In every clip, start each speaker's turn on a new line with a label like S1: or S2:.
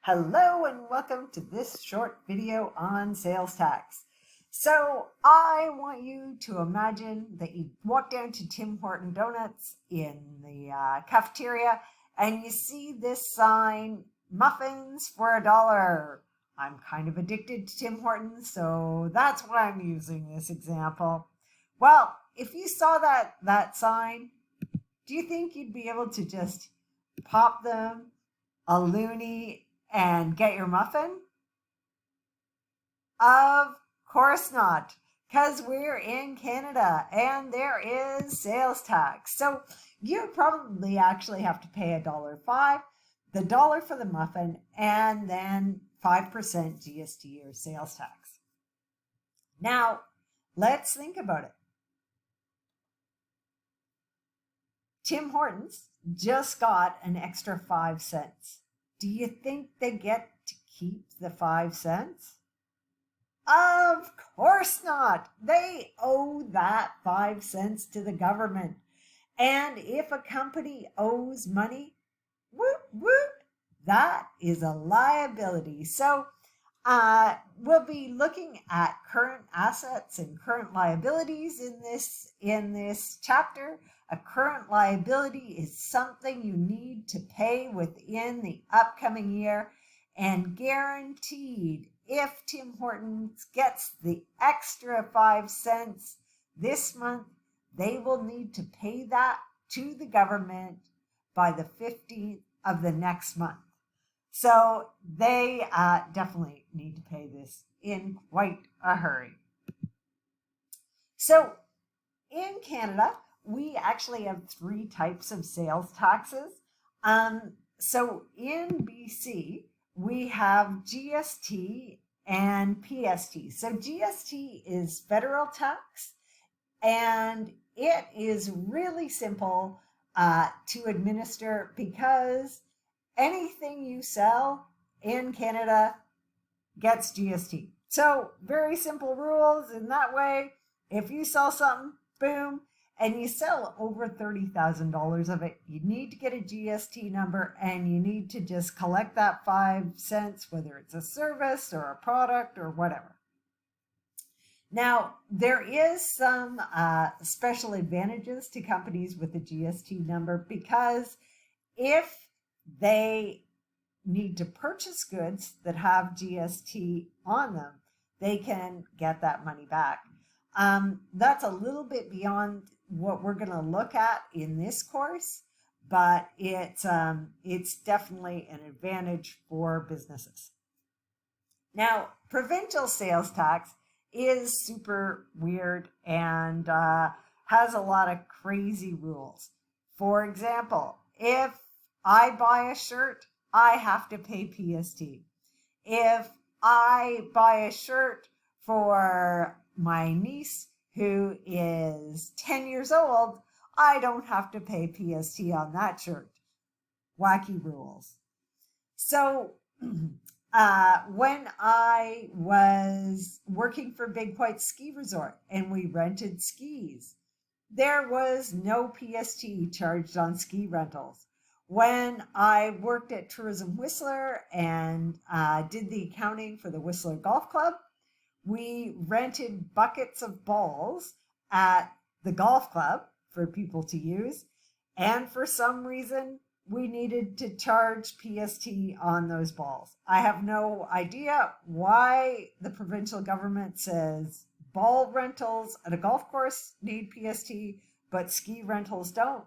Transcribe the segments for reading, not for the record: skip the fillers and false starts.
S1: Hello and welcome to this short video on sales tax. So I want you to imagine that you walk down to Tim Horton Donuts in the cafeteria and you see this sign, muffins for $1. I'm kind of addicted to Tim Hortons, so that's what I'm using this example. Well, if you saw that sign, do you think you'd be able to just pop them a loonie and get your muffin? Of course not, because we're in Canada and there is sales tax. So you probably actually have to pay $1.05, the dollar for the muffin, and then 5% GST or sales tax. Now, let's think about it. Tim Hortons just got an extra 5 cents. Do you think they get to keep the 5 cents? Of course not. They owe that 5 cents to the government. And if a company owes money, whoop, whoop, that is a liability. So we'll be looking at current assets and current liabilities in this chapter. A current liability is something you need to pay within the upcoming year, and guaranteed if Tim Hortons gets the extra 5 cents this month, they will need to pay that to the government by the 15th of the next month. So they definitely need to pay this in quite a hurry. So in Canada, we actually have 3 types of sales taxes. So in BC, we have GST and PST. So GST is federal tax, and it is really simple to administer because anything you sell in Canada gets GST. So very simple rules in that way. If you sell something, boom, and you sell over $30,000 of it, you need to get a GST number and you need to just collect that 5 cents, whether it's a service or a product or whatever. Now, there is some special advantages to companies with a GST number because if they need to purchase goods that have GST on them, they can get that money back. That's a little bit beyond what we're going to look at in this course, but it's definitely an advantage for businesses. Now, provincial sales tax is super weird and has a lot of crazy rules. For example, if I buy a shirt, I have to pay PST. If I buy a shirt for my niece who is 10 years old, I don't have to pay PST on that shirt. Wacky rules. So when I was working for Big White Ski Resort and we rented skis, there was no PST charged on ski rentals. When I worked at Tourism Whistler and did the accounting for the Whistler Golf Club, we rented buckets of balls at the golf club for people to use. And for some reason, we needed to charge PST on those balls. I have no idea why the provincial government says ball rentals at a golf course need PST, but ski rentals don't.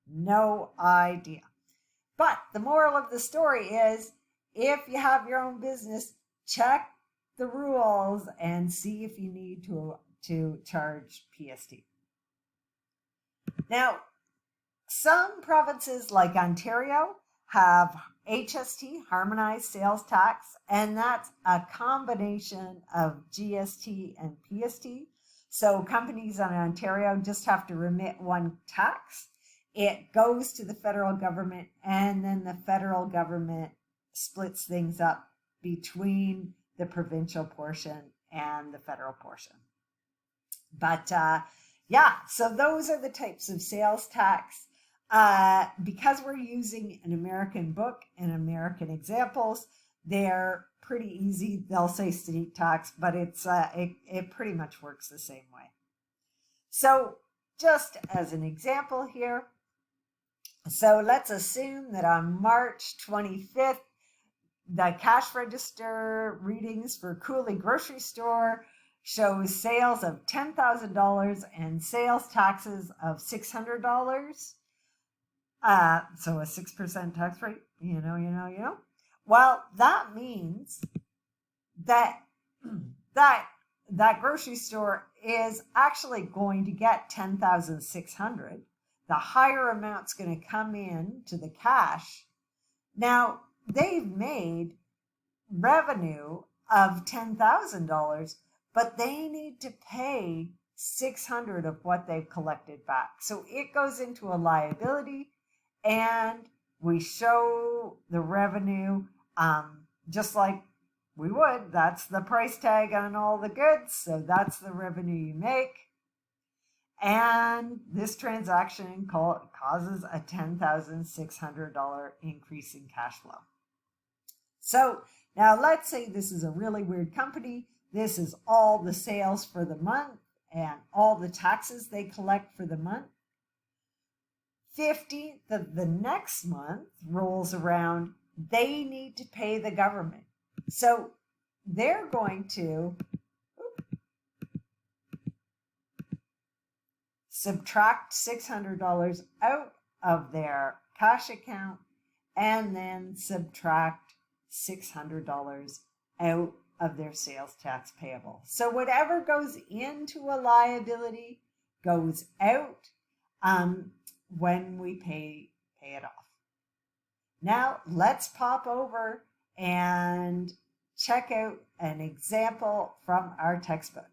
S1: No idea. But the moral of the story is, if you have your own business, check the rules and see if you need to charge PST. Now, some provinces like Ontario have HST, Harmonized Sales Tax, and that's a combination of GST and PST. So companies in Ontario just have to remit one tax. It goes to the federal government, and then the federal government splits things up between the provincial portion and the federal portion. But so those are the types of sales tax. Because we're using an American book and American examples, they're pretty easy. They'll say state tax, but it pretty much works the same way. So just as an example here, so let's assume that on March 25th, the cash register readings for Cooley Grocery Store shows sales of $10,000 and sales taxes of $600. So a 6% tax rate, you know. Well, that means that that grocery store is actually going to get $10,600. The higher amount's going to come in to the cash. Now, they've made revenue of $10,000, but they need to pay $600 of what they've collected back. So it goes into a liability, and we show the revenue just like we would. That's the price tag on all the goods, so that's the revenue you make. And this transaction causes a $10,600 increase in cash flow. So now let's say this is a really weird company. This is all the sales for the month and all the taxes they collect for the month. 15th of the next month rolls around. They need to pay the government. So they're going to subtract $600 out of their cash account and then subtract $600 out of their sales tax payable. So whatever goes into a liability goes out when we pay it off. Now let's pop over and check out an example from our textbook.